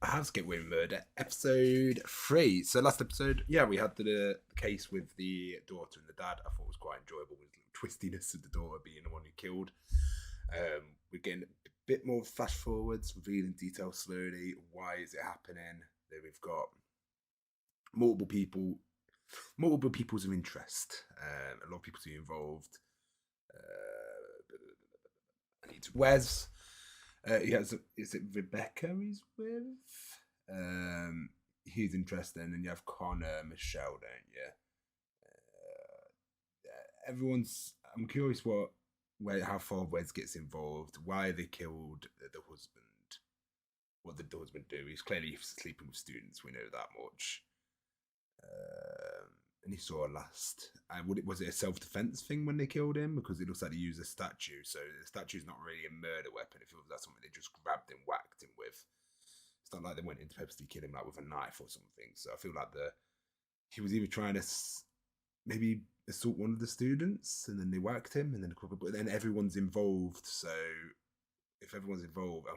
How to Get Away with Murder, episode 3. So last episode, yeah, we had the case with the daughter and the dad. I thought it was quite enjoyable with the twistiness of the daughter being the one who killed. We're getting a bit more flash forwards, revealing details slowly. Why is it happening? Then we've got multiple peoples of interest. A lot of people involved. It's Wes. He has, is it Rebecca he's with? He's interested, and then you have Connor, Michelle, don't you? I'm curious how far Wes gets involved, why they killed the husband, what did the husband do? He's clearly sleeping with students, we know that much. And he saw a last. Was it a self-defense thing when they killed him? Because it looks like they used a statue, so the statue's not really a murder weapon. It feels like something they just grabbed and whacked him with. It's not like they went in to purposely kill him like with a knife or something. So I feel like he was either trying to maybe assault one of the students, and then they whacked him, and then everyone's involved. So if everyone's involved,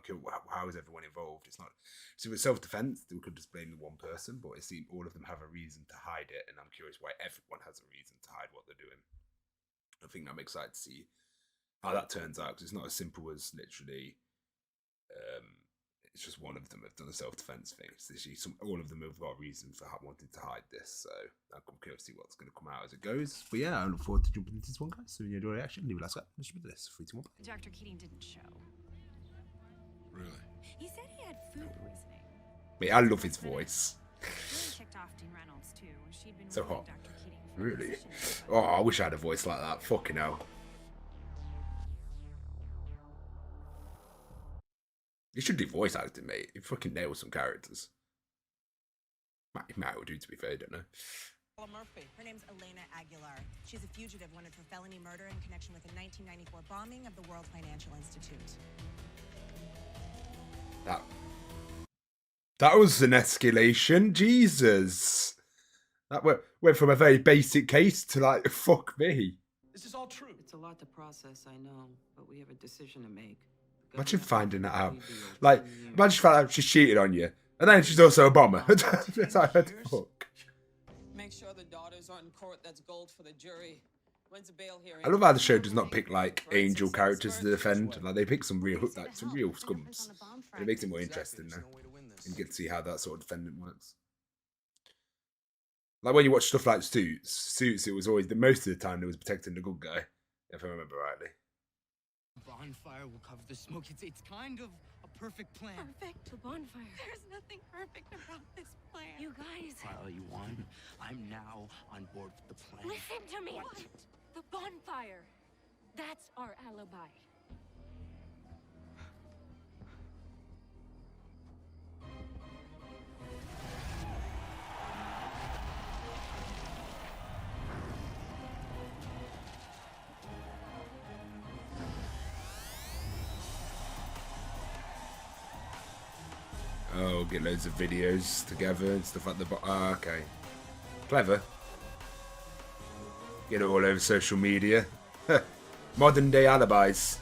how is everyone involved? It's not. So with self-defense, we could just blame the one person, but it seems all of them have a reason to hide it, and I'm curious why everyone has a reason to hide what they're doing. I think I'm excited to see how that turns out, because it's not as simple as literally. It's just one of them have done a self-defense thing. It's literally all of them have got a reason for wanting to hide this. So I'm curious to see what's going to come out as it goes. But yeah, I look forward to jumping into this one, guys. So when you do a reaction, leave a like. Let's do this. 3, 2, 1. Dr. Keating didn't show. Really? He said he had food poisoning. Mate, I love his voice. Really ticked off Dean Reynolds too. She'd been So wanting hot. Dr. Keating for a Really? position. Oh, I wish I had a voice like that. Fucking hell. You should do voice acting, mate. You fucking nail some characters. Might well do, to be fair, I don't know. Murphy. Her name's Elena Aguilar. She's a fugitive wanted for felony murder in connection with the 1994 bombing of the World Financial Institute. That was an escalation. Jesus. That went from a very basic case to like, fuck me. This is all true. It's a lot to process, I know, but we have a decision to make. Imagine finding that out. Like, imagine finding out she's cheated on you, and then she's also a bomber. It's like, what the fuck? Make sure the daughters are in court. That's gold for the jury. When's the bail hearing? I love how the show does not pick like angel characters to defend. Like they pick some real scums, and it makes it more interesting now. And you get to see how that sort of defendant works. Like when you watch stuff like Suits, it was always most of the time it was protecting the good guy, if I remember rightly. Bonfire will cover the smoke. It's kind of a perfect plan. Perfect. The bonfire. There's nothing perfect about this plan. You guys. Well, you won. I'm now on board with the plan. Listen to me. What? The bonfire. That's our alibi. Oh, get loads of videos together and stuff like that. Okay. Clever. Get it all over social media. Modern day alibis.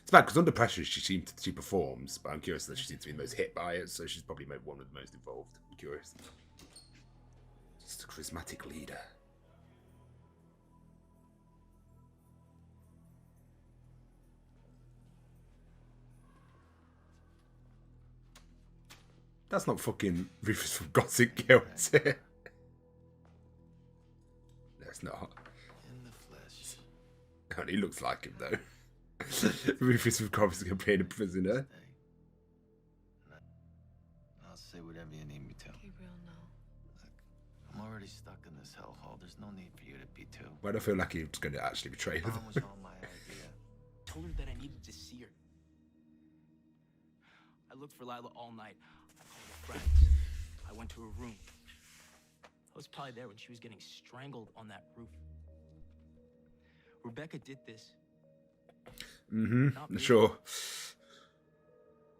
It's bad because under pressure she performs, but I'm curious that she seems to be the most hit by it, so she's probably one of the most involved. I'm curious. Just a charismatic leader. That's not fucking Rufus from Gossip Girl, is it? No, it's not. In the flesh. God, he looks like him, though. Rufus from Gossip Girl playing a prisoner. I'll say whatever you need me to. Gabriel, no. Look, I'm already stuck in this hellhole. There's no need for you to be too. Why do I feel like he's going to actually betray her? Mom was all my idea. Told her that I needed to see her. I looked for Lila all night. I called her friends. I went to her room. I was probably there when she was getting strangled on that roof. Rebecca did this. Mm-hmm. Sure.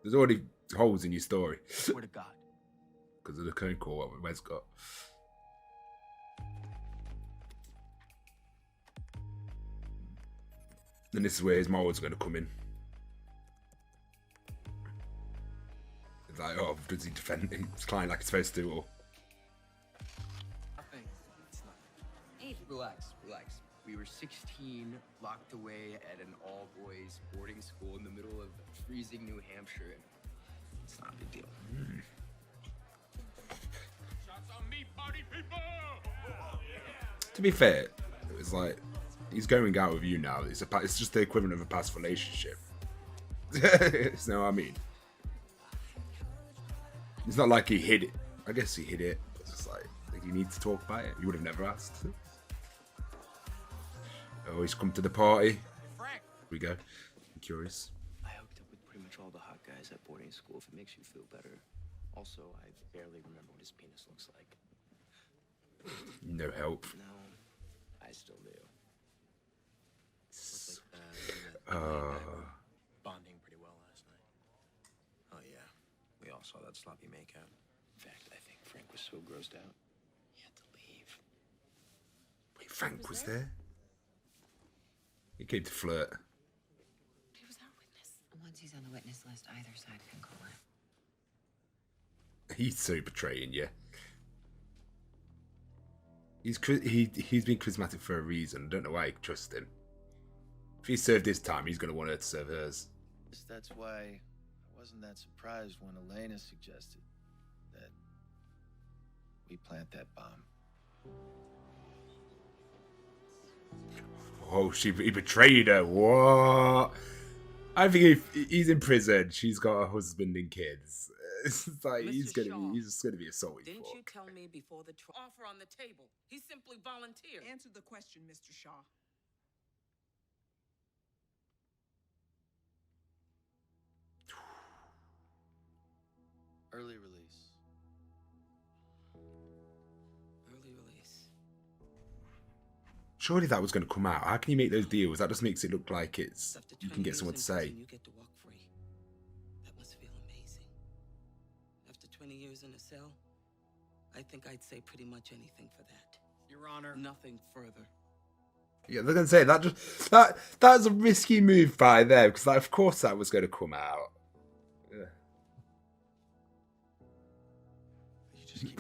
There's already holes in your story. Swear to God. Because of the code call what Wes got. And this is where his morals are going to come in. It's like, oh, does he defend his client like he's supposed to, or? Nothing. It's nothing. Relax, relax. We were 16, locked away at an all-boys boarding school in the middle of freezing New Hampshire. It's not a big deal. Shots on me, party people! To be fair, it was like, he's going out with you now. It's just the equivalent of a past relationship. You know what I mean? It's not like he hid it. I guess he hid it. But it's just like you need to talk about it. You would have never asked. Oh, he's come to the party. Frank! Here we go. I'm curious. I hooked up with pretty much all the hot guys at boarding school if it makes you feel better. Also, I barely remember what his penis looks like. No help. No, I still do. Looks like bonding pretty well last night. Oh yeah, we all saw that sloppy makeout. In fact, I think Frank was so grossed out, he had to leave. Wait, Frank was there? He came to flirt. He was our witness. Once he's on the witness list, either side can call him. He's so betraying you. He's been charismatic for a reason. I don't know why I trust him. If he served his time, he's going to want her to serve hers. That's why I wasn't that surprised when Elena suggested that we plant that bomb. Oh, he betrayed her. What? I think he's in prison. She's got a husband and kids. It's like he's just gonna be assaulted. Didn't you tell me before the offer on the table? He simply volunteered. Answer the question, Mr. Shaw. Early release. Early release. Surely that was going to come out. How can you make those deals? That just makes it look like it's you can get someone to say. You get to walk free. That must feel amazing. After 20 years in a cell, I think I'd say pretty much anything for that. Your Honor. Nothing further. Yeah, they're going to say that was a risky move by them because of course that was going to come out. Yeah.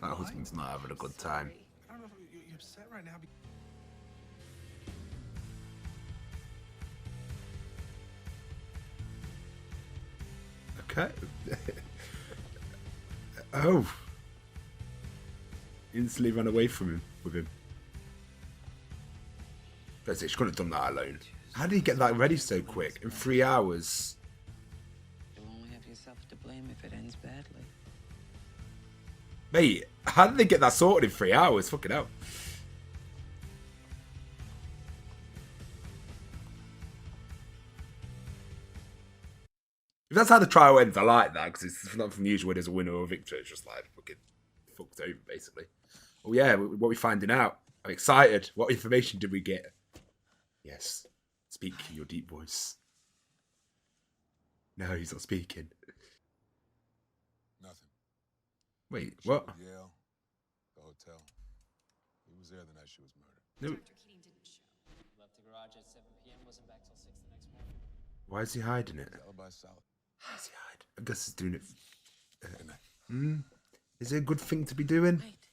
That husband's not having a good time. I don't know if you're upset right now. Okay. Oh. Instantly ran away from him with him. That's it, she couldn't have done that alone. How did he get that ready so quick? In 3 hours? You'll only have yourself to blame if it ends badly. Mate, how did they get that sorted in 3 hours? Fucking hell. If that's how the trial ends, I like that, because it's not from usual where there's a winner or a victor. It's just like, fucking fucked over, basically. Oh yeah, what are we finding out? I'm excited. What information did we get? Yes. Speak your deep voice. No, he's not speaking. Nothing. Wait, what? Yale, the hotel. He was there the night she was murdered. No. Dr. Keating didn't show. Left the garage at 7 p.m. Wasn't back till 6 the next morning. Why is he hiding it? Alibi solid. Why is he hiding? I guess he's doing it. Is it a good thing to be doing? Wait.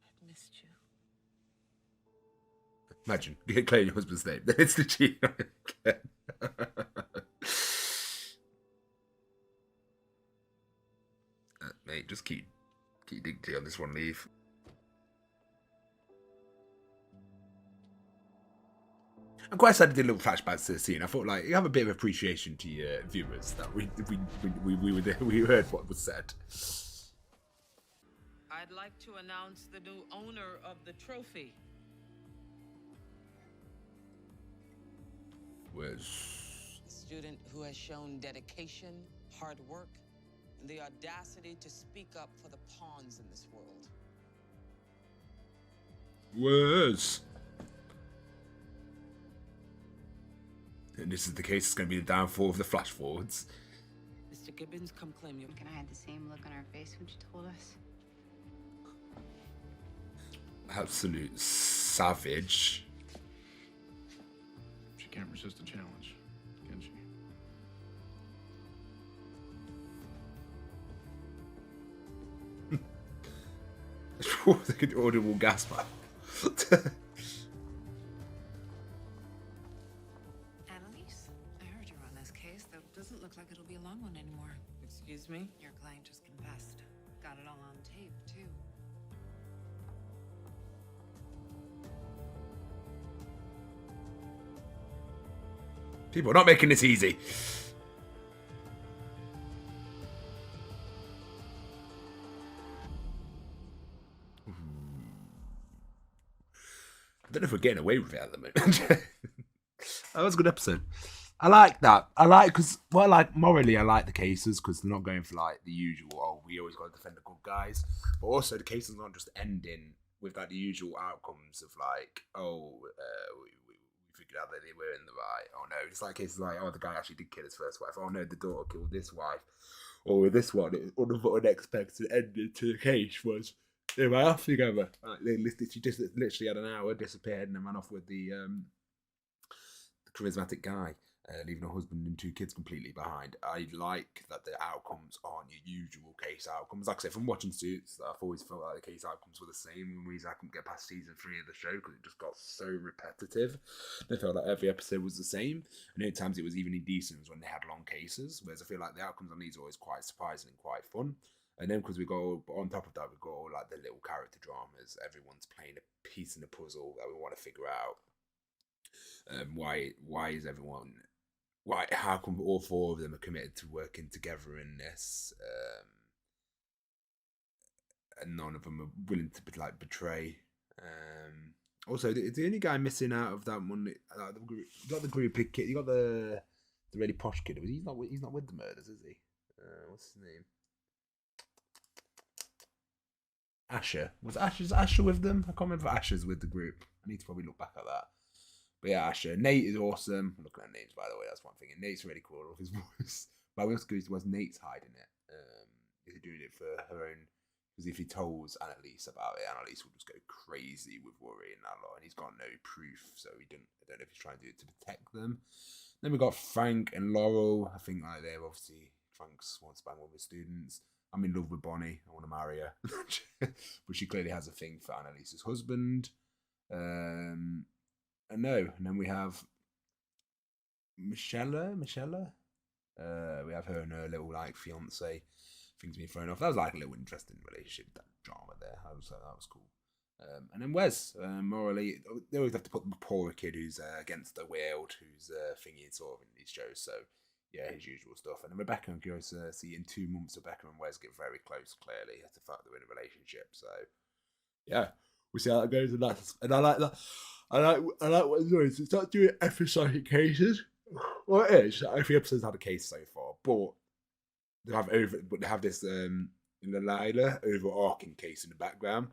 I've missed you. Imagine, get clear your husband's name. Then it's the cheat again. Mate, just keep dignity on this one, leave. I'm quite sad I did little flashbacks to the scene. I thought, like, you have a bit of appreciation to your viewers that we were there, we heard what was said. I'd like to announce the new owner of the trophy. Was A student who has shown dedication, hard work, and the audacity to speak up for the pawns in this world. And this is the case, it's going to be the downfall of the flash forwards. Mr. Gibbons, come claim your... You and I had the same look on our face when she told us. Absolute savage. She can't resist a challenge, can she? They could audible gasp. Annalise, I heard you're on this case, though it doesn't look like it'll be a long one anymore. Excuse me? Your client just confessed. Got it all on tape, too. People are not making this easy. I don't know if we're getting away with it at the moment. That was a good episode. I like that. I like because morally, I like the cases because they're not going for like the usual. Oh, we always got to defend the good guys, but also the cases aren't just ending with like the usual outcomes of like, oh, we figured out that they were in the right. Oh no, it's like cases like, oh, the guy actually did kill his first wife. Oh no, the daughter killed this wife. Or with this one, unexpected ending to the case was they ran off together. She just literally had an hour, disappeared, and then ran off with the charismatic guy, leaving her husband and 2 kids completely behind. I like that the outcomes aren't your usual case outcomes. Like I said, from watching Suits, I've always felt like the case outcomes were the same. One reason I couldn't get past season 3 of the show because it just got so repetitive. I felt like every episode was the same, and at times it was even indecent when they had long cases. Whereas I feel like the outcomes on these are always quite surprising and quite fun. And then because we go on top of that, we got all like the little character dramas. Everyone's playing a piece in the puzzle that we want to figure out. Why is everyone? How come all 4 of them are committed to working together in this, and none of them are willing to like betray? Also, the only guy missing out of that one, the group, you got the groupie kid, you got the really posh kid. He's not with the murders, is he? What's his name? Asher. Was Asher with them? I can't remember if Asher's with the group. I need to probably look back at that. But yeah, Asher. Nate is awesome. I'm looking at names, by the way. That's one thing. And Nate's really cool. I love his voice. But what's good was Nate's hiding it. Is he doing it for her own? Because if he tells Annalise about it, Annalise will just go crazy with worry and that lot. And he's got no proof, so I don't know if he's trying to do it to protect them. Then we got Frank and Laurel. I think like they're obviously Frank's wants to bang one of his students. I'm in love with Bonnie. I want to marry her, but she clearly has a thing for Annalise's husband. And then we have Michelle. We have her and her little like fiance. Things being thrown off. That was like a little interesting relationship, that drama there. That was cool. And then Wes, morally, they always have to put the poorer kid who's against the world, who's thingy sort of in these shows. So yeah, his usual stuff. And then Rebecca and Gross see in 2 months, Rebecca and Wes get very close. Clearly, that's the fact they're in a relationship. So yeah, we'll see how that goes. And I like that. I like what it's doing. It's not doing episodic cases. Well, it is. Every episode's had a case so far, but they have this Lila overarching case in the background,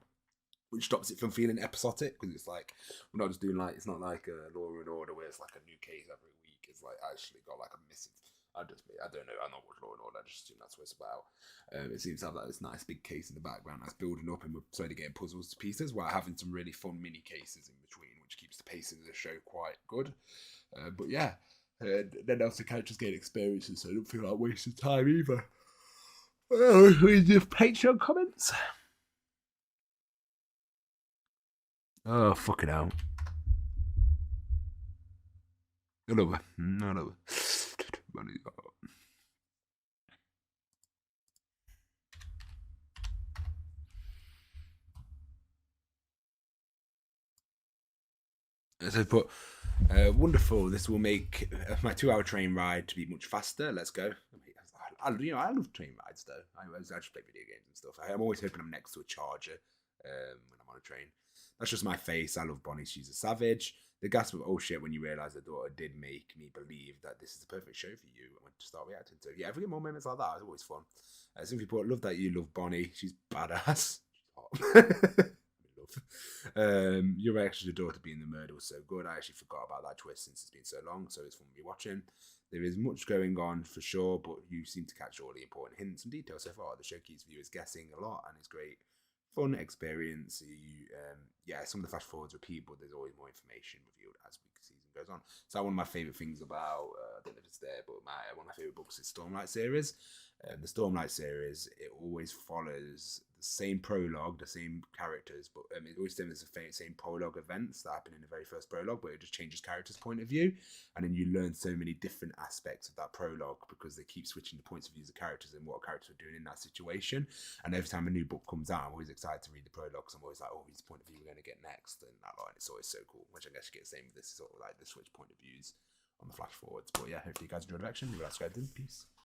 which stops it from feeling episodic because it's like we're not just doing like, it's not like a Law and Order where it's like a new case every week. It's like actually got like a missing. I don't know. I don't watch Law and Order. I just assume that's what it's about. It seems to have like this nice big case in the background that's building up, and we're slowly getting puzzles to pieces while having some really fun mini cases in between, which keeps the pacing of the show quite good. But yeah, then also characters gain experiences, so I don't feel like wasting time either. We do Patreon comments. Oh, fucking hell. I love it. So put wonderful. This will make my 2-hour train ride to be much faster. Let's go. I love train rides though. I just play video games and stuff. I'm always hoping I'm next to a charger when I'm on a train. That's just my face. I love Bonnie. She's a savage. The gasp of oh shit when you realise the daughter did make me believe that this is the perfect show for you and to start reacting to. Yeah, if we get more moments like that, it's always fun. Some people love that you love Bonnie. She's badass. She's hot. Your reaction to the daughter being the murder was so good. I actually forgot about that twist since it's been so long, so it's fun to be watching. There is much going on for sure, but you seem to catch all the important hints and details so far. The show keeps viewers guessing a lot and it's great fun experience. Some of the flash forwards repeat, but there's always more information revealed as the season goes on. So one of my favorite things about I don't know if it's there, but one of my favorite books is Stormlight series. The Stormlight series, it always follows the same prologue, the same characters, but it always stems the same prologue events that happen in the very first prologue, but it just changes characters' point of view, and then you learn so many different aspects of that prologue because they keep switching the points of view of the characters and what characters are doing in that situation. And every time a new book comes out, I'm always excited to read the prologue because I'm always like, oh, whose point of view we're going to get next, and that line. It's always so cool, which I guess you get the same with this sort of like the switch point of views on the flash forwards. But yeah, hopefully you guys enjoyed the action. Leave a like, subscribe, and peace.